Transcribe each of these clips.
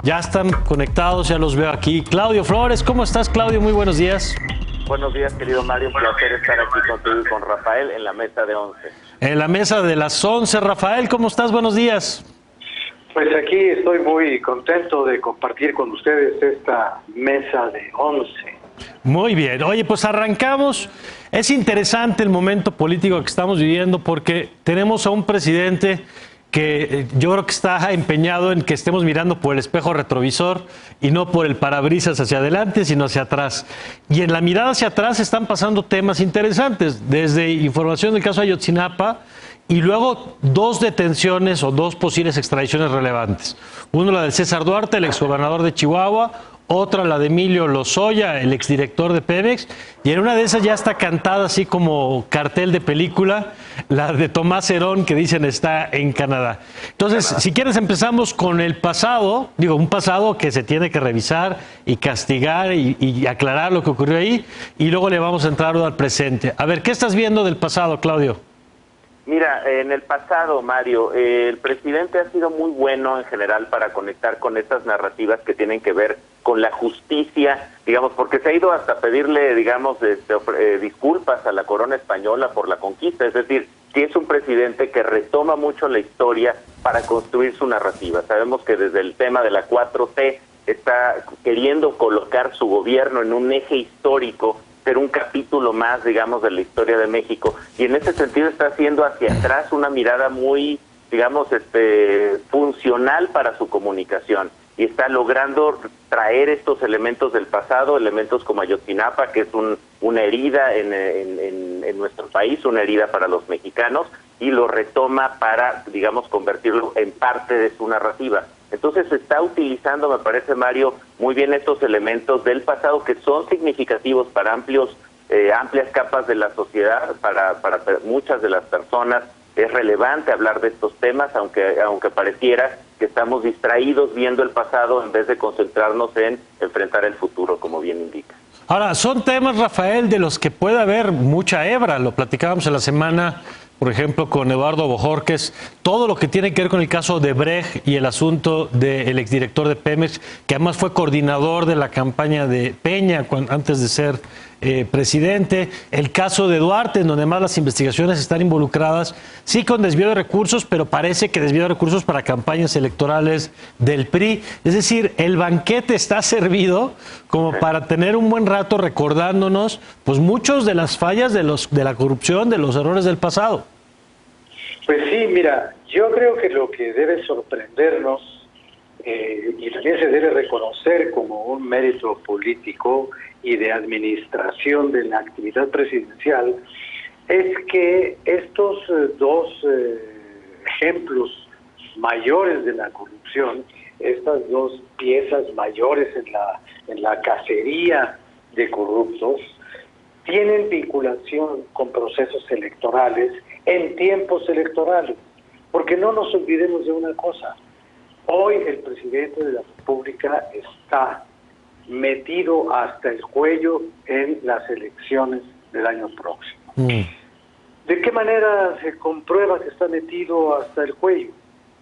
Ya están conectados, ya los veo aquí. Claudio Flores, ¿cómo estás, Claudio? Muy buenos días. Buenos días, querido Mario. Un placer estar aquí contigo y con Rafael en la mesa de 11. En la mesa de las 11. Rafael, ¿cómo estás? Buenos días. Pues aquí estoy muy contento de compartir con ustedes esta mesa de 11. Muy bien. Oye, pues arrancamos. Es interesante el momento político que estamos viviendo porque tenemos a un presidente que yo creo que está empeñado en que estemos mirando por el espejo retrovisor y no por el parabrisas hacia adelante, sino hacia atrás. Y en la mirada hacia atrás están pasando temas interesantes, desde información del caso Ayotzinapa y luego dos detenciones o dos posibles extradiciones relevantes. Uno, la del César Duarte, el exgobernador de Chihuahua; otra, la de Emilio Lozoya, el exdirector de Pemex, y en una de esas ya está cantada así como cartel de película, la de Tomás Herón, que dicen está en Canadá. Entonces, si quieres empezamos con el pasado, un pasado que se tiene que revisar y castigar y aclarar lo que ocurrió ahí, y luego le vamos a entrar al presente. A ver, ¿qué estás viendo del pasado, Claudio? Mira, en el pasado, Mario, el presidente ha sido muy bueno en general para conectar con estas narrativas que tienen que ver con la justicia, digamos, porque se ha ido hasta pedirle, digamos, disculpas a la corona española por la conquista. Es decir, que es un presidente que retoma mucho la historia para construir su narrativa. Sabemos que desde el tema de la 4T está queriendo colocar su gobierno en un eje histórico, ser un capítulo más, digamos, de la historia de México, y en ese sentido está haciendo hacia atrás una mirada muy, digamos, funcional para su comunicación, y está logrando traer estos elementos del pasado, elementos como Ayotzinapa, que es una herida en nuestro país, una herida para los mexicanos, y lo retoma para, digamos, convertirlo en parte de su narrativa. Entonces se está utilizando, me parece, Mario, muy bien estos elementos del pasado que son significativos para amplias capas de la sociedad, para muchas de las personas. Es relevante hablar de estos temas, aunque pareciera que estamos distraídos viendo el pasado en vez de concentrarnos en enfrentar el futuro, como bien indica. Ahora, son temas, Rafael, de los que puede haber mucha hebra. Lo platicábamos en la semana, por ejemplo, con Eduardo Bojorquez, todo lo que tiene que ver con el caso de Brecht y el asunto del exdirector de Pemex, que además fue coordinador de la campaña de Peña antes de ser presidente, el caso de Duarte, en donde más las investigaciones están involucradas, sí con desvío de recursos, pero parece que desvío de recursos para campañas electorales del PRI. Es decir, el banquete está servido como para tener un buen rato recordándonos pues muchos de las fallas de la corrupción, de los errores del pasado. Pues sí, mira, yo creo que lo que debe sorprendernos y también se debe reconocer como un mérito político y de administración de la actividad presidencial es que estos dos ejemplos mayores de la corrupción, estas dos piezas mayores en la cacería de corruptos, tienen vinculación con procesos electorales en tiempos electorales. Porque no nos olvidemos de una cosa: hoy el presidente de la República está metido hasta el cuello en las elecciones del año próximo. ¿De qué manera se comprueba que está metido hasta el cuello?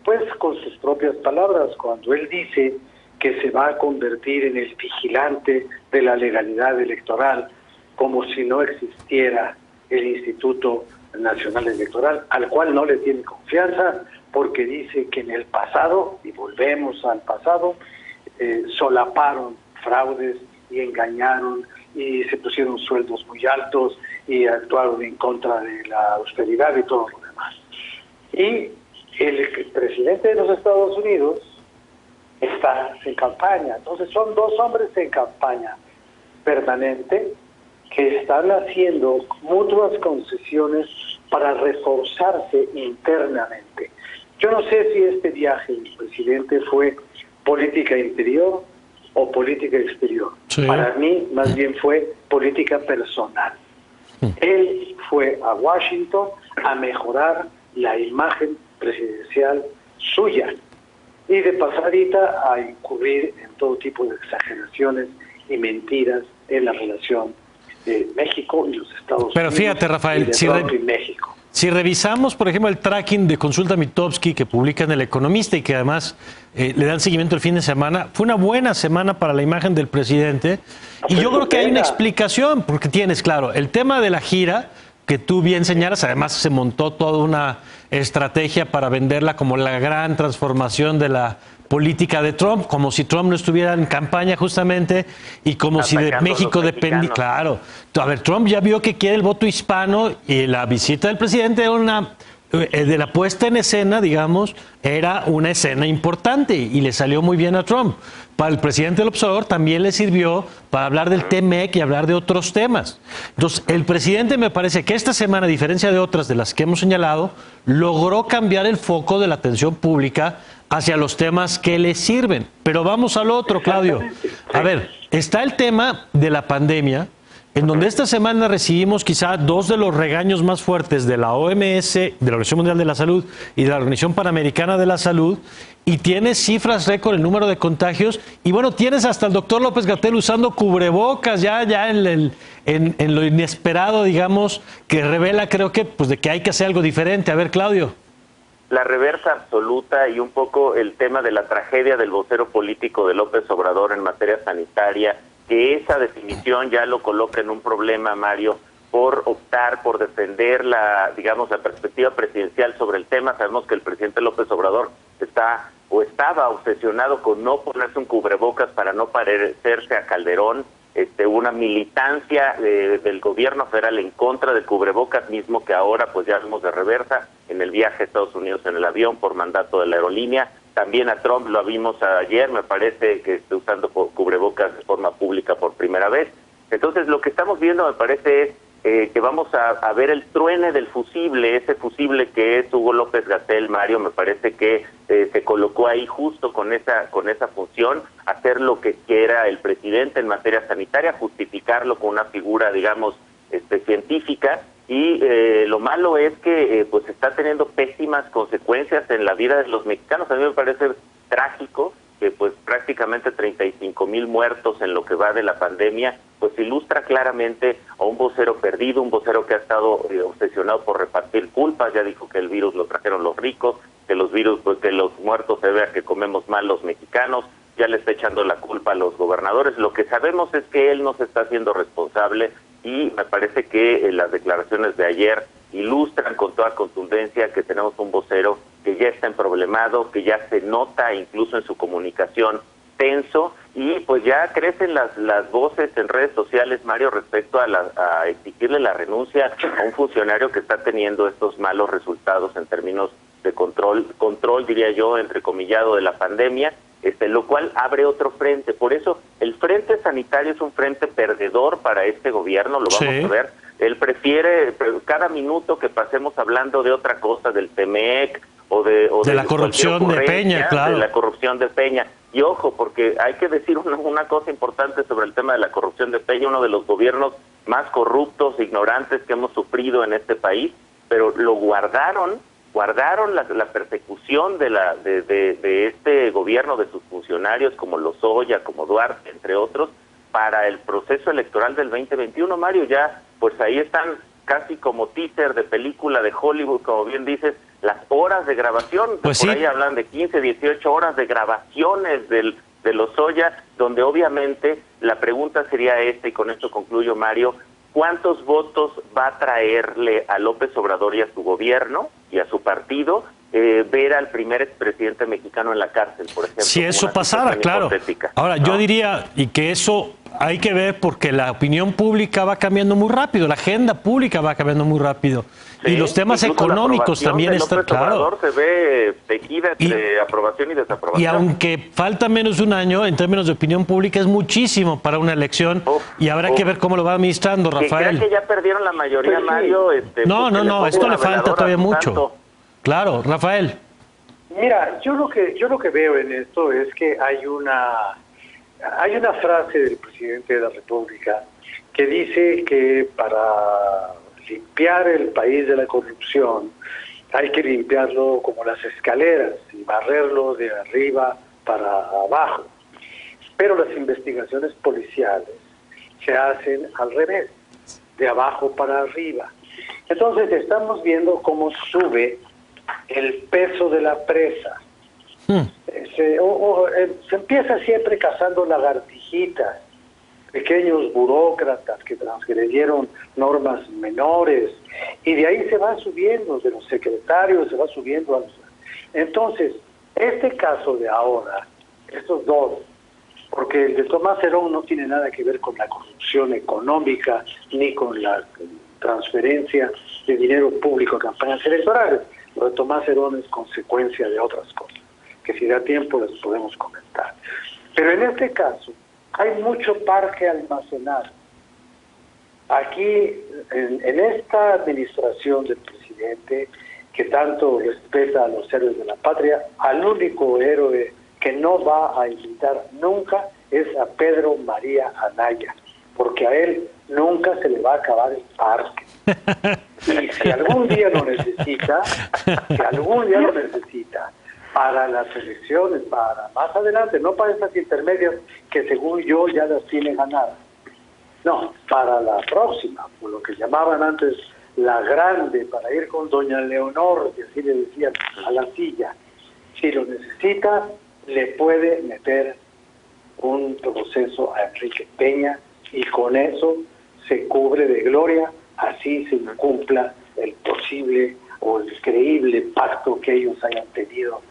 Pues con sus propias palabras, cuando él dice que se va a convertir en el vigilante de la legalidad electoral, como si no existiera el Instituto Nacional Electoral, al cual no le tiene confianza, porque dice que en el pasado, y volvemos al pasado, solaparon fraudes y engañaron y se pusieron sueldos muy altos y actuaron en contra de la austeridad y todo lo demás. Y el presidente de los Estados Unidos está en campaña. Entonces son dos hombres en campaña permanente que están haciendo mutuas concesiones para reforzarse internamente. Yo no sé si este viaje del presidente fue política interior o política exterior. Sí. Para mí, más bien fue política personal. Él fue a Washington a mejorar la imagen presidencial suya y de pasadita a incurrir en todo tipo de exageraciones y mentiras en la relación de México y los Estados Unidos. Pero fíjate, Rafael, y México. Si revisamos, por ejemplo, el tracking de Consulta Mitofsky que publica en El Economista y que además le dan seguimiento el fin de semana, fue una buena semana para la imagen del presidente. Y yo creo que hay una explicación, porque tienes, claro, el tema de la gira, que tú bien señalas, además se montó toda una estrategia para venderla como la gran transformación de la política de Trump, como si Trump no estuviera en campaña justamente y como si de México dependiera. Claro, a ver, Trump ya vio que quiere el voto hispano y la visita del presidente era una de la puesta en escena, digamos, era una escena importante y le salió muy bien a Trump. Para el presidente del Observador también le sirvió para hablar del TMEC y hablar de otros temas. Entonces, el presidente me parece que esta semana, a diferencia de otras de las que hemos señalado, logró cambiar el foco de la atención pública hacia los temas que le sirven. Pero vamos al otro, Claudio. A ver, está el tema de la pandemia, en donde esta semana recibimos quizá dos de los regaños más fuertes de la OMS, de la Organización Mundial de la Salud y de la Organización Panamericana de la Salud, y tienes cifras récord el número de contagios, y bueno, tienes hasta el doctor López-Gatell usando cubrebocas ya en lo inesperado, digamos, que revela, creo que, pues de que hay que hacer algo diferente. A ver, Claudio. La reversa absoluta y un poco el tema de la tragedia del vocero político de López Obrador en materia sanitaria, que esa definición ya lo coloca en un problema, Mario, por optar, por defender la perspectiva presidencial sobre el tema. Sabemos que el presidente López Obrador estaba obsesionado con no ponerse un cubrebocas para no parecerse a Calderón, una militancia del gobierno federal en contra del cubrebocas mismo, que ahora pues ya vemos de reversa en el viaje a Estados Unidos en el avión por mandato de la aerolínea. También a Trump lo vimos ayer, me parece que está usando cubrebocas de forma pública por primera vez. Entonces lo que estamos viendo me parece es que vamos a ver el truene del fusible, ese fusible que es Hugo López-Gatell, Mario, me parece que se colocó ahí justo con esa función, hacer lo que quiera el presidente en materia sanitaria, justificarlo con una figura, digamos, científica, y lo malo es que pues está teniendo pésimas consecuencias en la vida de los mexicanos. A mí me parece trágico que pues prácticamente 35,000 muertos en lo que va de la pandemia, pues ilustra claramente a un vocero perdido, un vocero que ha estado obsesionado por repartir culpas. Ya dijo que el virus lo trajeron los ricos, que los muertos se vea que comemos mal los mexicanos, ya le está echando la culpa a los gobernadores. Lo que sabemos es que él no se está haciendo responsable, y me parece que las declaraciones de ayer ilustran con toda contundencia que tenemos un vocero que ya está emproblemado, que ya se nota incluso en su comunicación tenso, y pues ya crecen las voces en redes sociales, Mario, respecto a exigirle la renuncia a un funcionario que está teniendo estos malos resultados en términos de control diría yo, entrecomillado, de la pandemia, lo cual abre otro frente. Por eso el frente sanitario es un frente perdedor para este gobierno, lo vamos a ver. Él prefiere cada minuto que pasemos hablando de otra cosa, del TMEC o de la corrupción de Peña, claro. De la corrupción de Peña. Y ojo, porque hay que decir una cosa importante sobre el tema de la corrupción de Peña, uno de los gobiernos más corruptos, ignorantes que hemos sufrido en este país, pero lo guardaron la persecución de este gobierno, de sus funcionarios como Lozoya, como Duarte, entre otros, para el proceso electoral del 2021, Mario. Ya pues ahí están casi como teaser de película de Hollywood, como bien dices, las horas de grabación. Pues por ahí hablan de 15, 18 horas de grabaciones de Lozoya, donde obviamente la pregunta sería y con esto concluyo, Mario: ¿cuántos votos va a traerle a López Obrador y a su gobierno y a su partido ver al primer expresidente mexicano en la cárcel, por ejemplo? Si eso pasara, claro. Ahora, ¿no? Yo diría, y que eso hay que ver, porque la opinión pública va cambiando muy rápido, la agenda pública va cambiando muy rápido, sí, y los temas económicos también están, claro. Se ve tejida entre aprobación y desaprobación. Y aunque falta menos de un año, en términos de opinión pública, es muchísimo para una elección, y habrá que ver cómo lo va administrando, Rafael. ¿Creen que ya perdieron la mayoría, pues, Mario? No, esto le falta todavía mucho. Claro, Rafael. Mira, yo lo que veo en esto es que hay una frase del presidente de la República que dice que para limpiar el país de la corrupción hay que limpiarlo como las escaleras y barrerlo de arriba para abajo. Pero las investigaciones policiales se hacen al revés, de abajo para arriba. Entonces estamos viendo cómo sube el peso de la presa. Se empieza siempre cazando lagartijitas, pequeños burócratas que transgredieron normas menores, y de ahí se va subiendo, de los secretarios se va subiendo a los... Entonces, este caso de ahora, estos dos, porque el de Tomás Herón no tiene nada que ver con la corrupción económica ni con la transferencia de dinero público a campañas electorales. Lo de Tomás Herón es consecuencia de otras cosas, que si da tiempo les podemos comentar. Pero en este caso, hay mucho parque almacenado. Aquí, en esta administración del presidente, que tanto respeta a los héroes de la patria, al único héroe que no va a invitar nunca es a Pedro María Anaya, porque a él nunca se le va a acabar el parque. Y si algún día lo necesita, para las elecciones, para más adelante, no para estas intermedias que según yo ya las tiene ganadas. No, para la próxima, por lo que llamaban antes la grande, para ir con doña Leonor, que así le decían, a la silla. Si lo necesita, le puede meter un proceso a Enrique Peña y con eso se cubre de gloria, así se cumpla el posible o el creíble pacto que ellos hayan tenido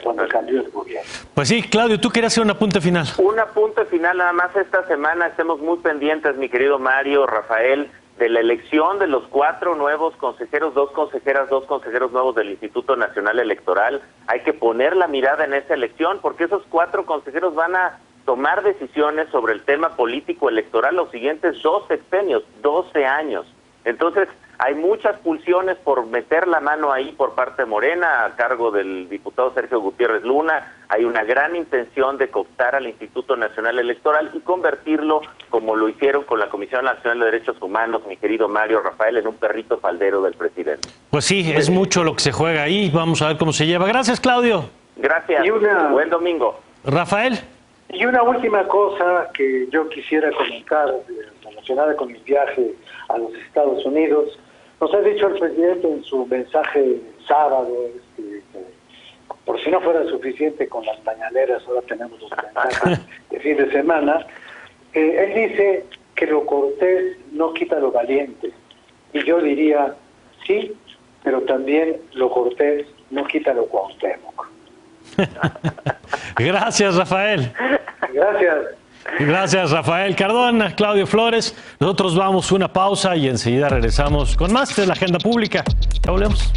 cuando cambió el gobierno. Pues sí, Claudio, tú querías hacer un apunte final. Un apunte final nada más. Esta semana estemos muy pendientes, mi querido Mario, Rafael, de la elección de los 4 nuevos consejeros, 2 consejeras, 2 consejeros nuevos del Instituto Nacional Electoral. Hay que poner la mirada en esa elección porque esos 4 consejeros van a tomar decisiones sobre el tema político electoral los siguientes 2 sexenios, 12 años. Entonces, hay muchas pulsiones por meter la mano ahí por parte de Morena, a cargo del diputado Sergio Gutiérrez Luna. Hay una gran intención de cooptar al Instituto Nacional Electoral y convertirlo, como lo hicieron con la Comisión Nacional de Derechos Humanos, mi querido Mario, Rafael, en un perrito faldero del presidente. Pues sí, es mucho lo que se juega ahí. Vamos a ver cómo se lleva. Gracias, Claudio. Gracias. Buen domingo. Rafael. Y una última cosa que yo quisiera comentar relacionada con el viaje a los Estados Unidos. Nos ha dicho el presidente en su mensaje sábado, por si no fuera suficiente con las mañaneras, ahora tenemos los mensajes de fin de semana. Él dice que lo cortés no quita lo valiente. Y yo diría, sí, pero también lo cortés no quita lo Cuauhtémoc. Gracias, Rafael. Gracias. Gracias, Rafael Cardona, Claudio Flores. Nosotros vamos a una pausa y enseguida regresamos con más de la agenda pública. Ya volvemos.